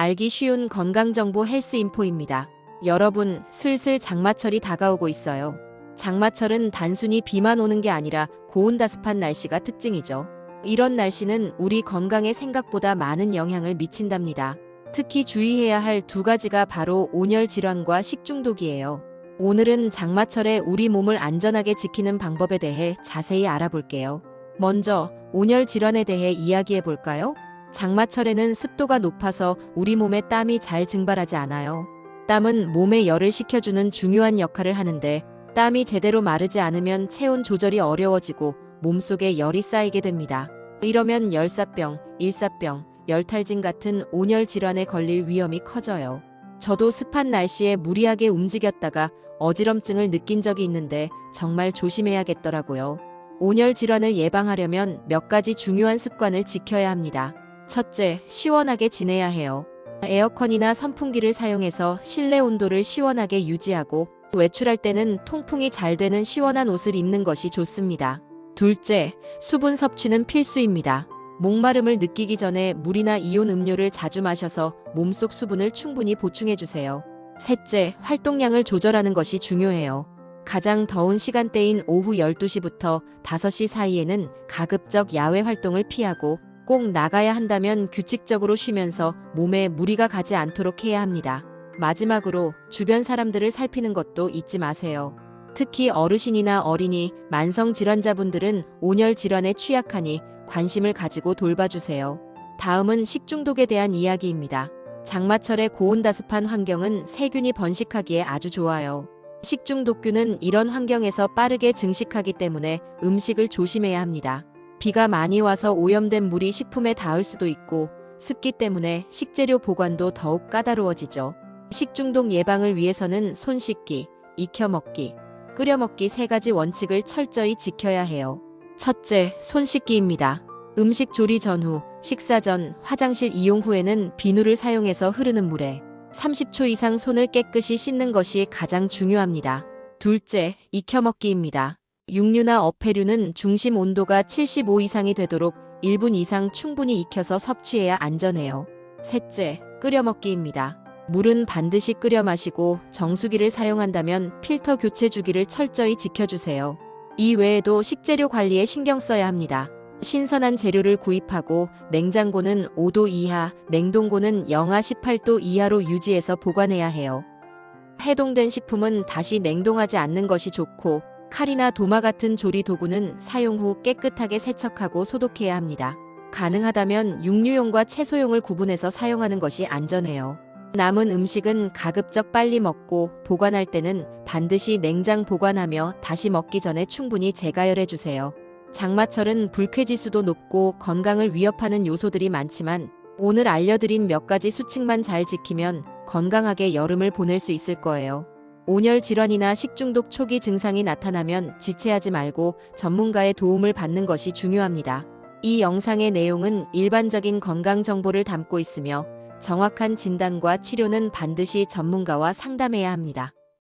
알기 쉬운 건강정보 헬스인포입니다. 여러분, 슬슬 장마철이 다가오고 있어요. 장마철은 단순히 비만 오는 게 아니라 고온다습한 날씨가 특징이죠. 이런 날씨는 우리 건강에 생각보다 많은 영향을 미친답니다. 특히 주의해야 할 두 가지가 바로 온열 질환과 식중독이에요. 오늘은 장마철에 우리 몸을 안전하게 지키는 방법에 대해 자세히 알아볼게요. 먼저 온열 질환에 대해 이야기해 볼까요? 장마철에는 습도가 높아서 우리 몸에 땀이 잘 증발하지 않아요. 땀은 몸에 열을 식혀주는 중요한 역할을 하는데 땀이 제대로 마르지 않으면 체온 조절이 어려워지고 몸속에 열이 쌓이게 됩니다. 이러면 열사병, 일사병, 열탈진 같은 온열 질환에 걸릴 위험이 커져요. 저도 습한 날씨에 무리하게 움직였다가 어지럼증을 느낀 적이 있는데 정말 조심해야겠더라고요. 온열 질환을 예방하려면 몇 가지 중요한 습관을 지켜야 합니다. 첫째, 시원하게 지내야 해요. 에어컨이나 선풍기를 사용해서 실내 온도를 시원하게 유지하고 외출할 때는 통풍이 잘 되는 시원한 옷을 입는 것이 좋습니다. 둘째, 수분 섭취는 필수입니다. 목마름을 느끼기 전에 물이나 이온 음료를 자주 마셔서 몸속 수분을 충분히 보충해주세요. 셋째, 활동량을 조절하는 것이 중요해요. 가장 더운 시간대인 오후 12시부터 5시 사이에는 가급적 야외 활동을 피하고 꼭 나가야 한다면 규칙적으로 쉬면서 몸에 무리가 가지 않도록 해야 합니다. 마지막으로 주변 사람들을 살피는 것도 잊지 마세요. 특히 어르신이나 어린이, 만성질환자분들은 온열 질환에 취약하니 관심을 가지고 돌봐주세요. 다음은 식중독에 대한 이야기입니다. 장마철의 고온다습한 환경은 세균이 번식하기에 아주 좋아요. 식중독균은 이런 환경에서 빠르게 증식하기 때문에 음식을 조심해야 합니다. 비가 많이 와서 오염된 물이 식품에 닿을 수도 있고 습기 때문에 식재료 보관도 더욱 까다로워지죠. 식중독 예방을 위해서는 손 씻기, 익혀 먹기, 끓여 먹기 세 가지 원칙을 철저히 지켜야 해요. 첫째, 손 씻기입니다. 음식 조리 전후, 식사 전, 화장실 이용 후에는 비누를 사용해서 흐르는 물에 30초 이상 손을 깨끗이 씻는 것이 가장 중요합니다. 둘째, 익혀 먹기입니다. 육류나 어패류는 중심 온도가 75 이상이 되도록 1분 이상 충분히 익혀서 섭취해야 안전해요. 셋째, 끓여 먹기입니다. 물은 반드시 끓여 마시고 정수기를 사용한다면 필터 교체 주기를 철저히 지켜주세요. 이 외에도 식재료 관리에 신경 써야 합니다. 신선한 재료를 구입하고 냉장고는 5도 이하, 냉동고는 영하 18도 이하로 유지해서 보관해야 해요. 해동된 식품은 다시 냉동하지 않는 것이 좋고 칼이나 도마 같은 조리 도구는 사용 후 깨끗하게 세척하고 소독해야 합니다. 가능하다면 육류용과 채소용을 구분해서 사용하는 것이 안전해요. 남은 음식은 가급적 빨리 먹고 보관할 때는 반드시 냉장 보관하며 다시 먹기 전에 충분히 재가열해 주세요. 장마철은 불쾌지수도 높고 건강을 위협하는 요소들이 많지만 오늘 알려드린 몇 가지 수칙만 잘 지키면 건강하게 여름을 보낼 수 있을 거예요. 온열 질환이나 식중독 초기 증상이 나타나면 지체하지 말고 전문가의 도움을 받는 것이 중요합니다. 이 영상의 내용은 일반적인 건강 정보를 담고 있으며 정확한 진단과 치료는 반드시 전문가와 상담해야 합니다.